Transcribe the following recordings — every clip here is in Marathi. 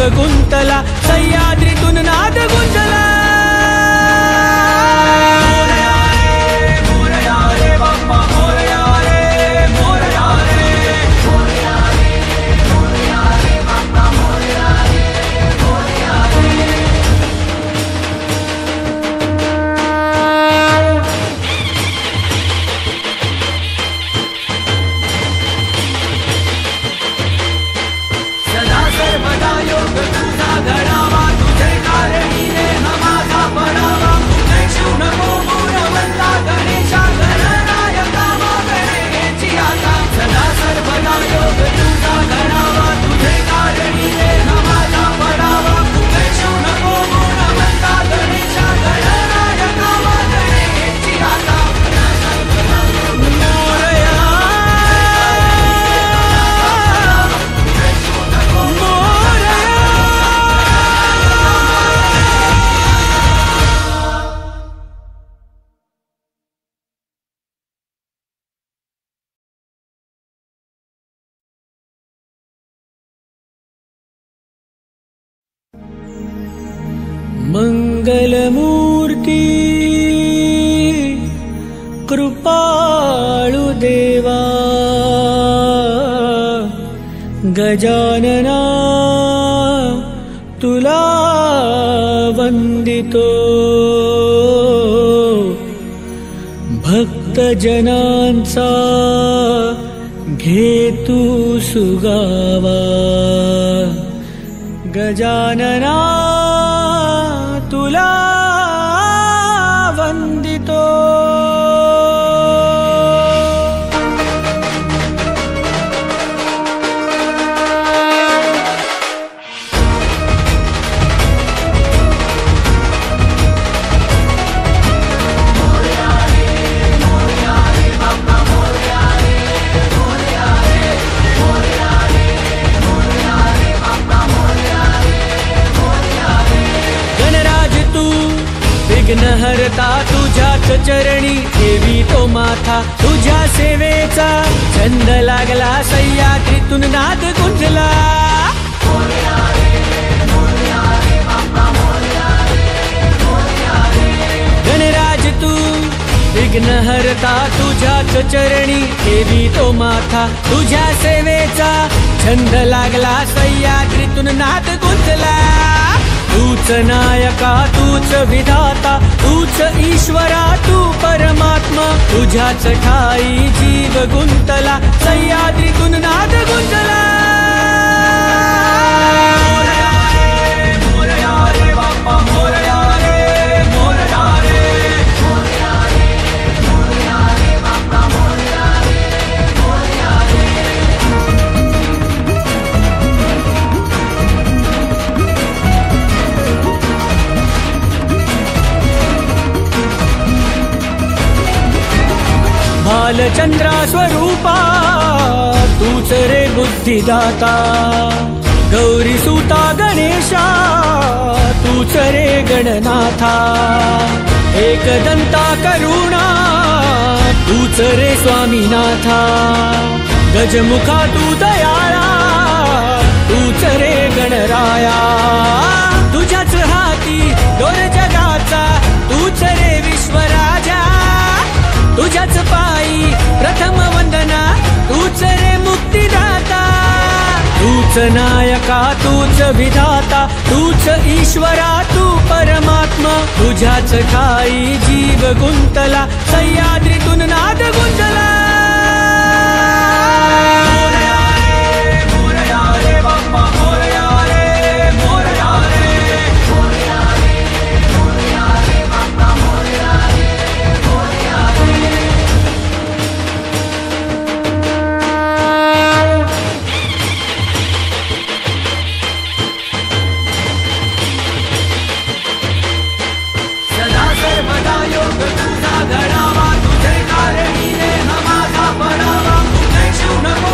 जीव गुंतला, सह्याद्रीतून नाद गुंजला। मंगलमूर्ती कृपाळु देवा, गजानना तुला वंदितो। भक्तजनांचा घेतु सुगावा, गजानना तुला वंदितो। विघ्नहर्ता तुझ्याच चरणी ठेवी तो माथा, तुझ्या सेवेचा छंद लागला, सह्याद्रीतून नाद गुंजला। गणराज तू विघ्नहर्ता तुझ्याच चरणी ठेवी तो माथा, तुझ्या सेवेचा छंद लागला, सह्याद्रीतून नाद गुंजला। तूच नायका तूच विधाता, तूच ईश्वरा तू परमात्मा, तुझ्याच ठाई जीव गुंतला, सह्याद्रीतून नाद गुंजला। बालचंद्रा स्वरूपा तूच रे बुद्धिदाता, गौरी सुता गणेशा तूच रे गणनाथा, एकदंता करुणा तूच रे स्वामीनाथा, गजमुखा तू दयाळा तूच रे गणराया, तुझ्याच हाती दोर जगाचा तूच रे विश्वराजा, तुझ्याच पायी प्रथम वंदना तूच रे मुक्तिदाता। तूच नायका तूच विधाता, तूच ईश्वरा तू परमात्मा, तुझ्याच ठाई जीव गुंतला, सह्याद्रीतून नाद गुंजला। तुझे कारणीने हा माझा परावा, तू शिव नको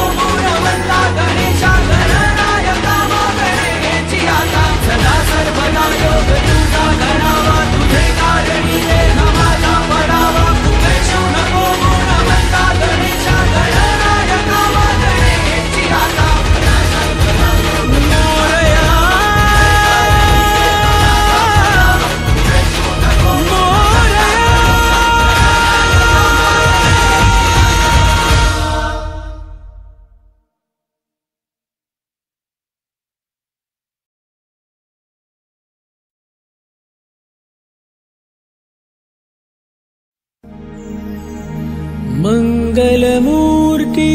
मंगलमूर्ती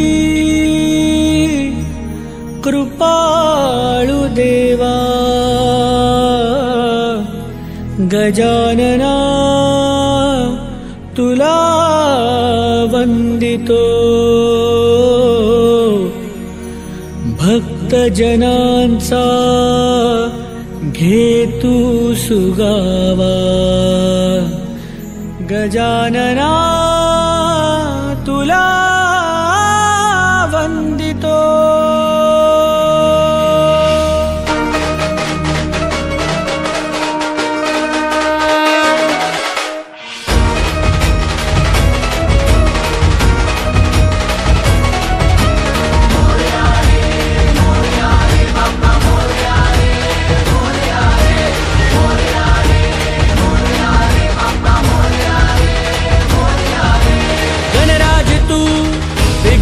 कृपाळु देवा गजानना तुला वंदितो भक्तजनांचा घे तू सुगावा गजानना तुला वंदितो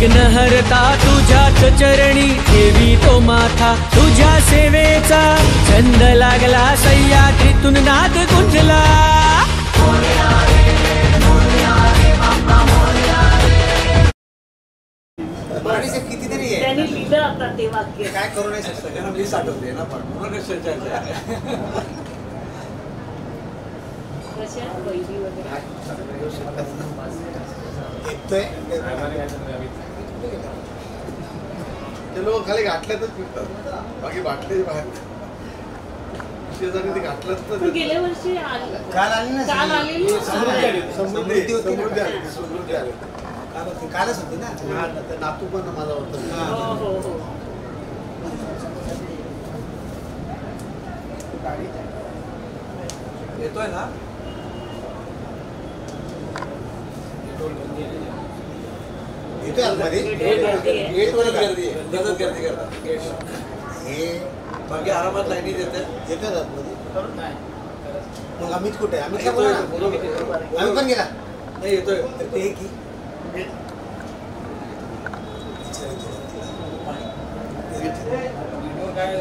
विघ्नहर्ता तुझ्याच चरणी ठेवी तो माथा तुझ्या सेवेचा छंद लागला सह्याद्रीतून नाद गुंजला कितीतरी आहे त्यांनी लिहिलं आता ते वाक्य काय करू नाही शकतो त्यांना मीच आठवते ना पण कशा पहिली वगैरे येतोय ते लोक खाली घातल्यातच फिरतात बाकी बाटले बाहेर शेजारी ते घातलंच तर गेल्या वर्षी काल आली ना काल आलेली समृद्धी होती कालच होती ना नातू पण माझा होता हो हो येतोय ना येतोय आतमध्ये गेटवर गर्दी आहे गर्दी करतात हे बाकी आरामात लाईनी देतात येतात आतमध्ये मग अमित कुठे आहे अमित बोला ना आम्ही पण गेला नाही येतोय ते की काय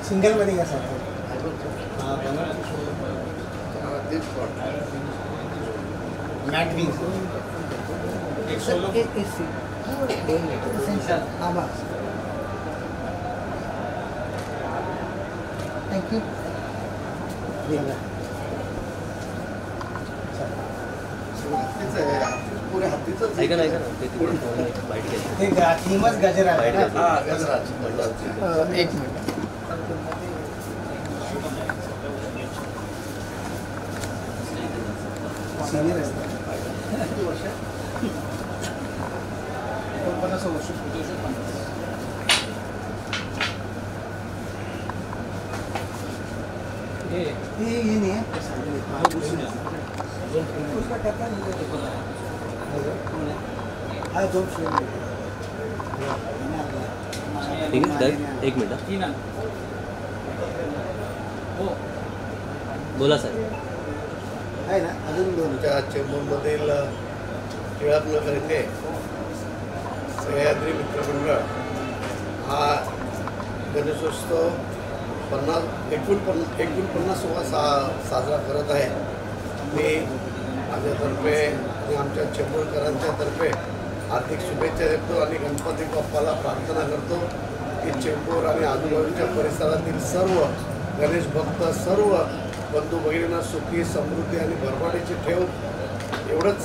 सिंगलमध्ये घ्या सर. मॅट विंग एक सोलो थँक्यू. ऐका नाही का ते बाईट घ्यायची ते थीमच गजर आहे बाईट ना. घ्यायची एक मिनिट. सिनियर असतात. 50 वर्ष 50. हे नाही आहे. उसका करता नहीं हा दोन फ्रेम ठीक आहे सर एक मिनिट हो बोला साहेब. आहे ना अजून दोन. त्या चेंबूरमधील टिळकनगर येथे सह्याद्री मित्रमंडळ हा गणेशोत्सव 49वा साजरा करत आहे. मी माझ्यातर्फे आणि आमच्या चेंबूरकरांच्या तर्फे हार्दिक शुभेच्छा देतो आणि गणपती बाप्पाला प्रार्थना करतो की चेंबूर आणि आजूबाजूच्या परिसरातील सर्व गणेश भक्त सर्व बंधू भगिनींना सुखी समृद्धी आणि भरभराटीची ठेव एवढंच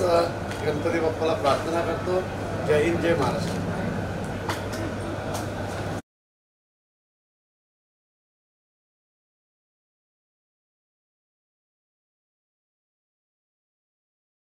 गणपती बाप्पाला प्रार्थना करतो. जय हिंद जय महाराष्ट्र.